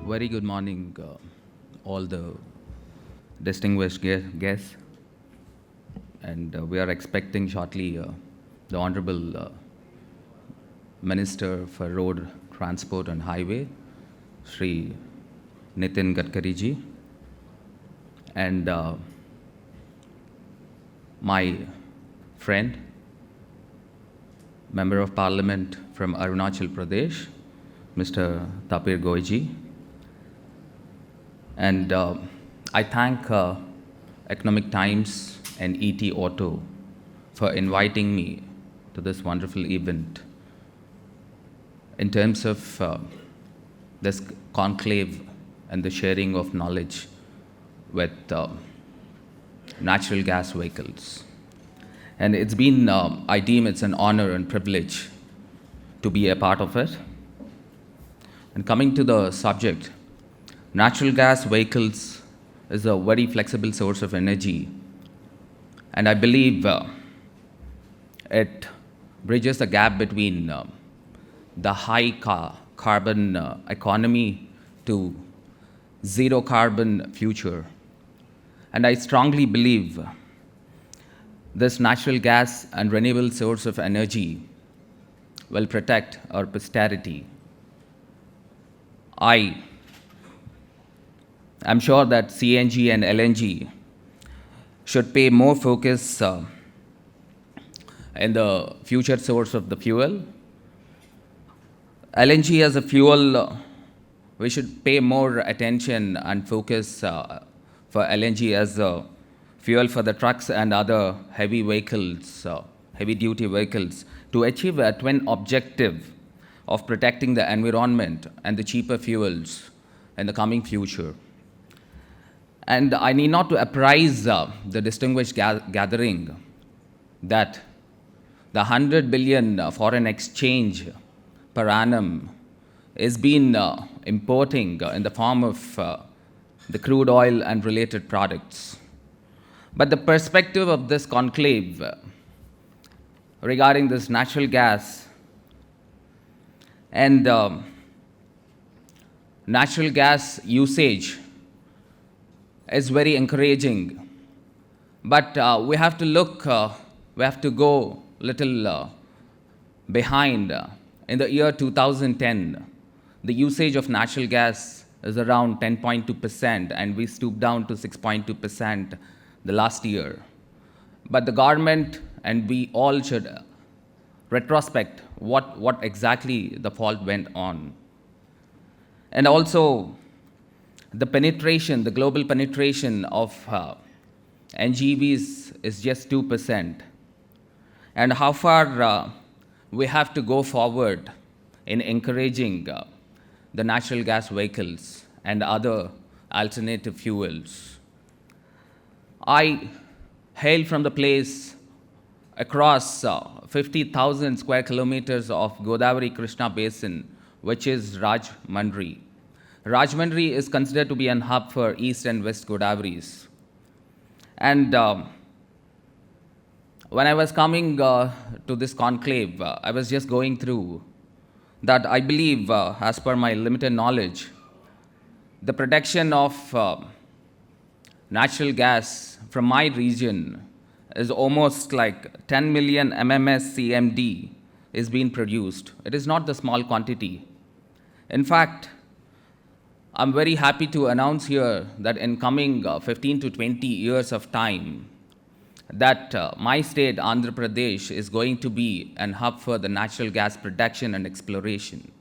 Very good morning, all the distinguished guests. And we are expecting shortly the Honorable Minister for Road Transport and Highway, Sri Nitin Gadkari ji, and my friend, Member of Parliament from Arunachal Pradesh, Mr. Tapir Goiji. And I thank Economic Times and ET Auto for inviting me to this wonderful event in terms of this conclave and the sharing of knowledge with natural gas vehicles. And it's been, I deem it's an honor and privilege to be a part of it. And coming to the subject, natural gas vehicles is a very flexible source of energy, and I believe it bridges the gap between the high carbon economy to zero carbon future. And I strongly believe this natural gas and renewable source of energy will protect our posterity. I'm sure that CNG and LNG should pay more focus in the future source of the fuel. LNG as a fuel, we should pay more attention and focus for LNG as a fuel for the trucks and other heavy vehicles, heavy-duty vehicles, to achieve a twin objective of protecting the environment and the cheaper fuels in the coming future. And I need not to apprise the distinguished gathering that the 100 billion foreign exchange per annum is being importing in the form of the crude oil and related products. But the perspective of this conclave regarding this natural gas and natural gas usage is very encouraging. But we have to look, we have to go little behind. In the year 2010, the usage of natural gas is around 10.2%, and we stooped down to 6.2% the last year. But the government and we all should retrospect what exactly the fault went on. And also, the penetration, the global penetration of NGVs is just 2%. And how far we have to go forward in encouraging the natural gas vehicles and other alternative fuels. I hail from the place across 50,000 square kilometers of Godavari Krishna Basin, which is Rajahmundry. Rajahmundry is considered to be an hub for East and West Godavaris. And when I was coming to this conclave, I was just going through that I believe, as per my limited knowledge, the production of natural gas from my region is almost like 10 million MMS CMD is being produced. It is not the small quantity. In fact, I'm very happy to announce here that in coming 15 to 20 years of time, that my state, Andhra Pradesh, is going to be an hub for the natural gas production and exploration.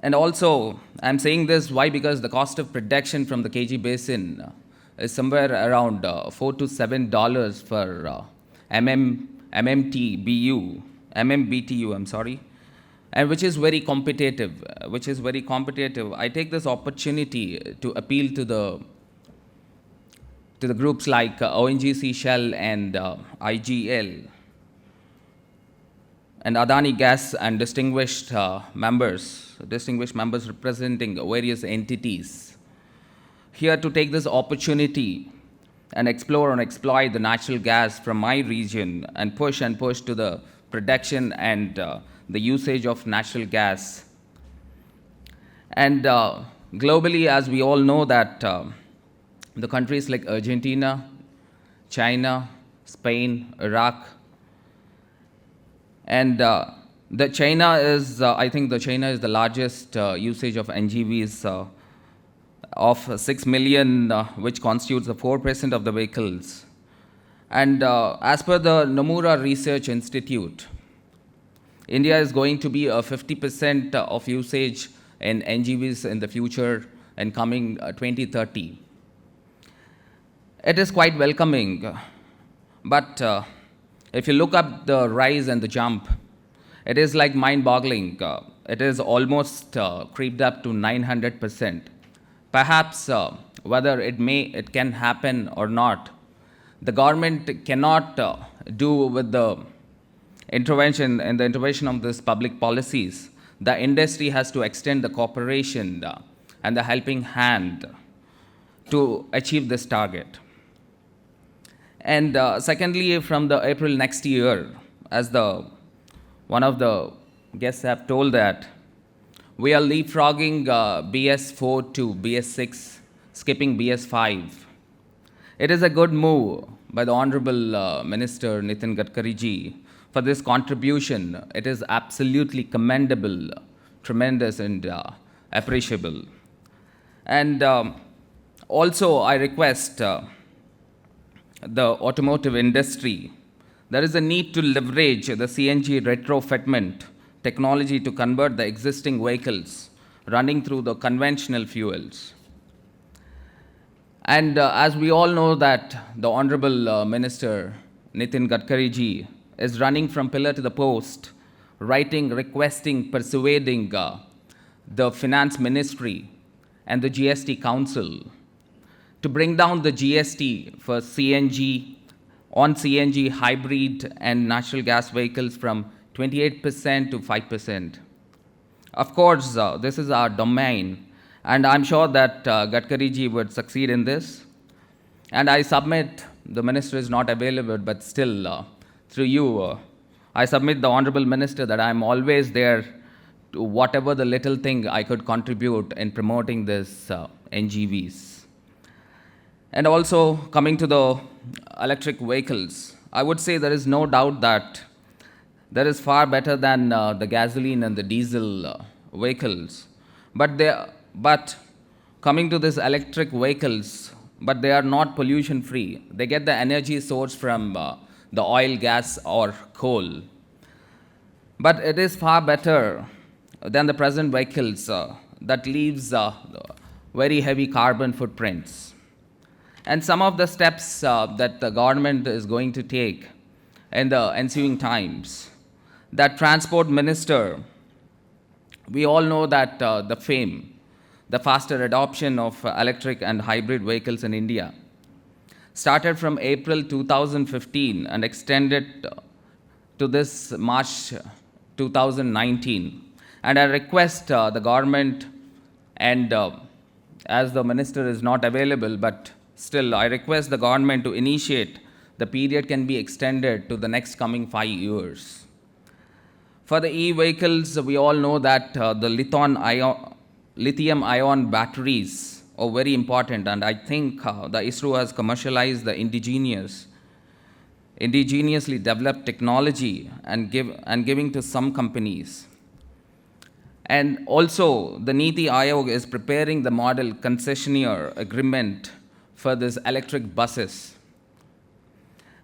And also, I'm saying this, why? Because the cost of production from the KG Basin is somewhere around $4 to $7 for MMBTU, I'm sorry, and which is very competitive, I take this opportunity to appeal to the groups like ONGC, Shell, and IGL, and Adani Gas, and distinguished members representing various entities, here to take this opportunity and explore and exploit the natural gas from my region and push to the production and the usage of natural gas And globally, as we all know, that the countries like Argentina, China, Spain, Iraq, and the China is, I think, the China is the largest usage of NGVs of 6 million, which constitutes the 4% of the vehicles. And as per the Nomura Research Institute, India is going to be a 50% of usage in NGVs in the future and coming 2030. It is quite welcoming, but if you look up the rise and the jump, it is like mind-boggling. It is almost creeped up to 900%. Perhaps whether it can happen or not, the government cannot do with the intervention of these public policies. The industry has to extend the cooperation and the helping hand to achieve this target. And secondly, from the April next year, as one of the guests have told, that we are leapfrogging BS4 to BS6, skipping BS5. It is a good move by the Honorable Minister Nitin Gadkari ji for this contribution. It is absolutely commendable, tremendous, and appreciable. And also, I request the automotive industry, there is a need to leverage the CNG retrofitment technology to convert the existing vehicles running through the conventional fuels. And as we all know, that the Honorable Minister Nitin Gadkari ji is running from pillar to the post, writing, requesting, persuading the Finance Ministry and the GST Council to bring down the GST for CNG, on CNG, hybrid, and natural gas vehicles from 28% to 5%. Of course, this is our domain, and I'm sure that Gadkari ji would succeed in this. And I submit, the minister is not available, but still, through you, I submit the Honorable Minister that I'm always there to whatever the little thing I could contribute in promoting this NGVs. And also, coming to the electric vehicles, I would say there is no doubt that there is far better than the gasoline and the diesel vehicles. But coming to these electric vehicles, but they are not pollution free. They get the energy source from the oil, gas, or coal. But it is far better than the present vehicles that leaves very heavy carbon footprints. And some of the steps that the government is going to take in the ensuing times, that Transport Minister, we all know that the faster adoption of electric and hybrid vehicles in India started from April 2015 and extended to this March 2019. And I request the government, and as the minister is not available, but still I request the government to initiate the period can be extended to the next coming 5 years. For the e-vehicles, we all know that the lithium-ion batteries are very important, and I think the ISRO has commercialized the indigenously developed technology and giving to some companies. And also, the Niti Aayog is preparing the model concessionaire agreement for these electric buses.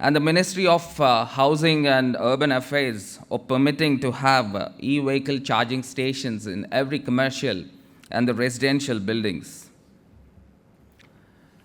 And the Ministry of Housing and Urban Affairs are permitting to have e-vehicle charging stations in every commercial and the residential buildings.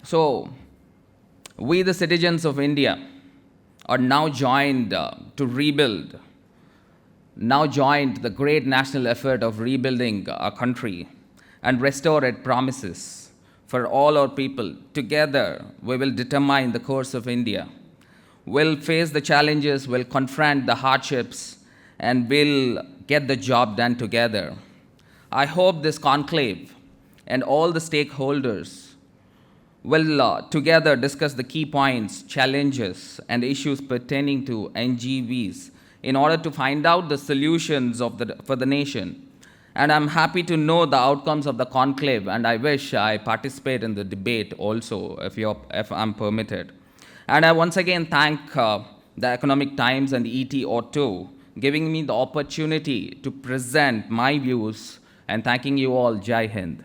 So, we the citizens of India are now joined to rebuild, now joined the great national effort of rebuilding our country and restore its promises for all our people. Together, we will determine the course of India. We'll face the challenges, we'll confront the hardships, and we'll get the job done together. I hope this conclave and all the stakeholders will together discuss the key points, challenges, and issues pertaining to NGVs in order to find out the solutions for the nation And I'm happy to know the outcomes of the conclave, and I wish I participate in the debate also, if I'm permitted. And I once again thank the Economic Times and ET Auto giving me the opportunity to present my views, and thanking you all. Jai Hind.